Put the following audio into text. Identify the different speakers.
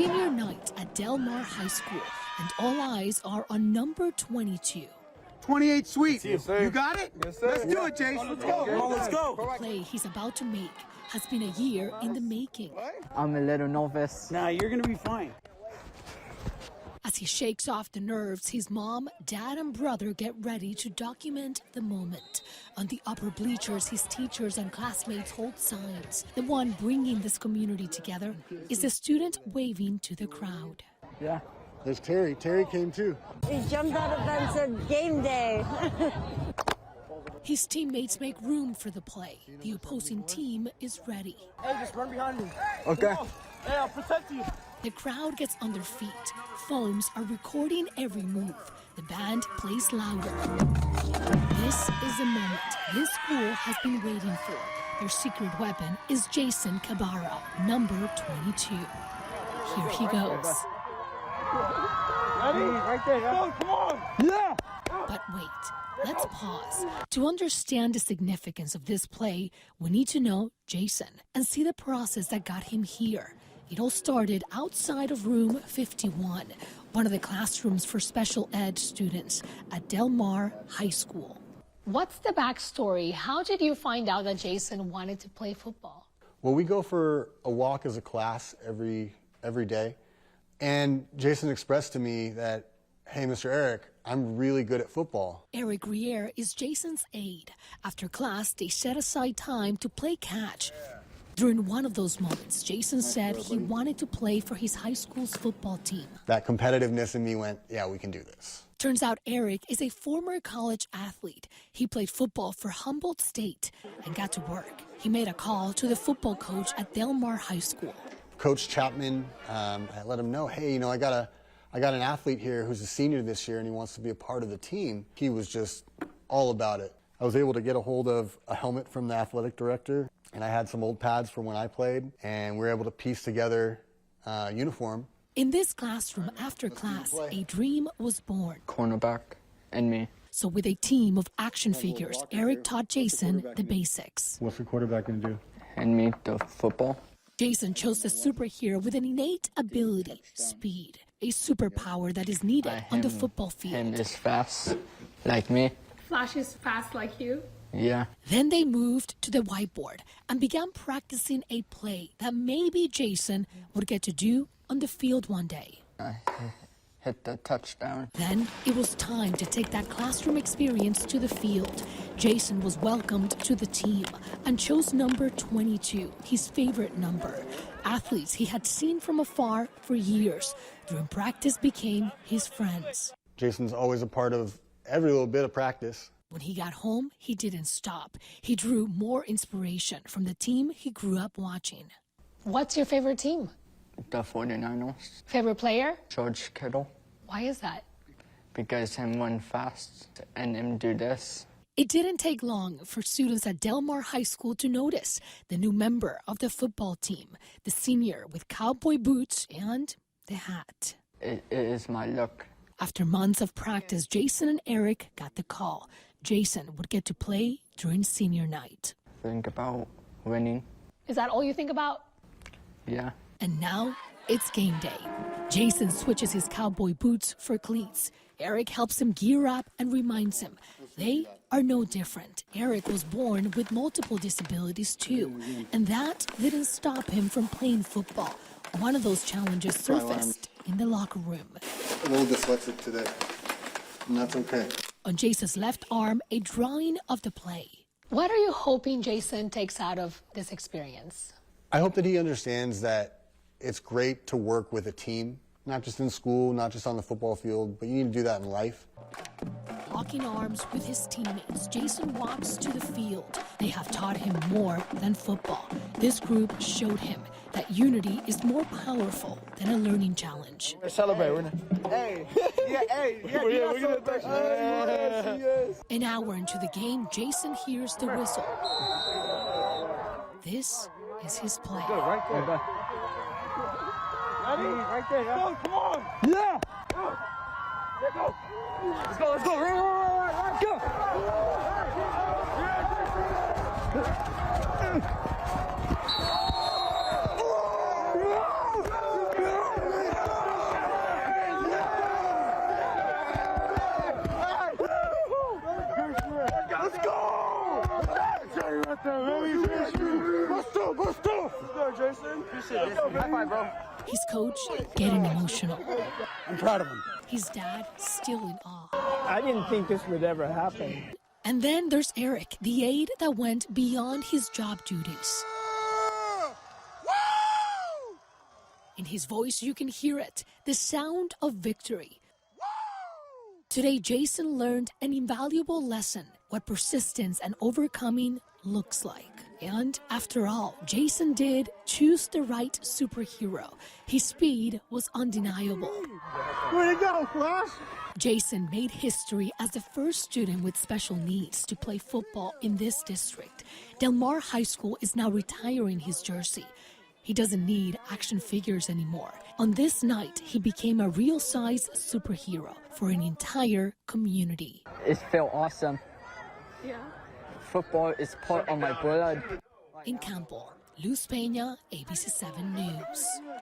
Speaker 1: Senior night at Del Mar High School, and all eyes are on number 22.
Speaker 2: 28 sweet.
Speaker 3: Yes,
Speaker 2: you got it?
Speaker 3: Yes, sir.
Speaker 2: Let's do it, Jason. Let's go.
Speaker 3: Come on, let's go.
Speaker 1: The play he's about to make has been a year in the making.
Speaker 4: I'm a little novice.
Speaker 3: Nah, you're going to be fine.
Speaker 1: As he shakes off the nerves, his mom, dad, and brother get ready to document the moment. On the upper bleachers, his teachers and classmates hold signs. The one bringing this community together is a student waving to the crowd.
Speaker 4: Yeah.
Speaker 2: There's Terry. Terry came too.
Speaker 5: He jumped out of bed and said, "Game day."
Speaker 1: His teammates make room for the play. The opposing team is ready.
Speaker 3: Hey, just run behind me.
Speaker 4: Okay.
Speaker 3: Hey, I'll protect you.
Speaker 1: The crowd gets on their feet. Phones are recording every move. The band plays louder. This is a moment this school has been waiting for. Their secret weapon is Jason Cabarra, number 22. Here he goes.
Speaker 3: Ready? Right there. Go, come on.
Speaker 4: Yeah.
Speaker 1: But wait, let's pause. To understand the significance of this play, we need to know Jason and see the process that got him here. It all started outside of room 51, one of the classrooms for special ed students at Del Mar High School. What's the backstory? How did you find out that Jason wanted to play football?
Speaker 6: Well, we go for a walk as a class every day, and Jason expressed to me that, hey, Mr. Eric, I'm really good at football.
Speaker 1: Eric Rier is Jason's aide. After class, they set aside time to play catch. During one of those moments, Jason said he wanted to play for his high school's football team.
Speaker 6: That competitiveness in me went, yeah, we can do this.
Speaker 1: Turns out Eric is a former college athlete. He played football for Humboldt State and got to work. He made a call to the football coach at Del Mar High School.
Speaker 6: Coach Chapman, I let him know, hey, I got an athlete here who's a senior this year and he wants to be a part of the team. He was just all about it. I was able to get a hold of a helmet from the athletic director, and I had some old pads from when I played, and we were able to piece together a uniform.
Speaker 1: In this classroom, after class, a dream was born.
Speaker 4: Cornerback and me.
Speaker 1: So with a team of action figures, Eric taught Jason the basics.
Speaker 2: What's the quarterback going to do?
Speaker 4: And me the football.
Speaker 1: Jason chose a superhero with an innate ability, speed, a superpower that is needed on the football field.
Speaker 4: Him is fast, like me.
Speaker 7: Flash is fast like you?
Speaker 4: Yeah.
Speaker 1: Then they moved to the whiteboard and began practicing a play that maybe Jason would get to do on the field one day.
Speaker 4: I hit the touchdown.
Speaker 1: Then it was time to take that classroom experience to the field. Jason was welcomed to the team and chose number 22, his favorite number. Athletes he had seen from afar for years during practice became his friends.
Speaker 6: Jason's always a part of every little bit of practice.
Speaker 1: When he got home, he didn't stop. He drew more inspiration from the team he grew up watching. What's your favorite team?
Speaker 4: The 49ers.
Speaker 1: Favorite player?
Speaker 4: George Kittle.
Speaker 1: Why is that?
Speaker 4: Because him run fast and him do this.
Speaker 1: It didn't take long for students at Del Mar High School to notice the new member of the football team, the senior with cowboy boots and the hat.
Speaker 4: It is my look.
Speaker 1: After months of practice, Jason and Eric got the call. Jason would get to play during senior night.
Speaker 4: Think about winning.
Speaker 7: Is that all you think about?
Speaker 4: Yeah.
Speaker 1: And now it's game day. Jason switches his cowboy boots for cleats. Eric helps him gear up and reminds him they are no different. Eric was born with multiple disabilities too, and that didn't stop him from playing football. One of those challenges surfaced in the locker room.
Speaker 6: A little dyslexic today, and that's okay.
Speaker 1: On Jason's left arm, a drawing of the play. What are you hoping Jason takes out of this experience?
Speaker 6: I hope that he understands that it's great to work with a team, not just in school, not just on the football field, but you need to do that in life.
Speaker 1: Locking arms with his teammates, Jason walks to the field. They have taught him more than football. This group showed him that unity is more powerful than a learning challenge.
Speaker 3: Celebrate, we're gonna. Hey, we're gonna touch. Yes.
Speaker 1: An hour into the game, Jason hears the whistle. This is his play.
Speaker 3: Good, right there. Ready? Right there. Go, come on.
Speaker 4: Yeah.
Speaker 3: Go. Let's go. Let's go. Right, go. High five, bro.
Speaker 1: His coach getting emotional.
Speaker 2: I'm proud of him.
Speaker 1: His dad still in awe.
Speaker 8: I didn't think this would ever happen.
Speaker 1: And then there's Eric, the aide that went beyond his job duties. In his voice, you can hear it, the sound of victory. Today, Jason learned an invaluable lesson, what persistence and overcoming looks like. And after all, Jason did choose the right superhero. His speed was undeniable.
Speaker 2: Way to go, Flash!
Speaker 1: Jason made history as the first student with special needs to play football in this district. Del Mar High School is now retiring his jersey. He doesn't need action figures anymore. On this night, he became a real-size superhero for an entire community.
Speaker 4: It felt awesome.
Speaker 7: Yeah.
Speaker 4: Football is part of my blood.
Speaker 1: In Campbell, Luz Peña, ABC7 News.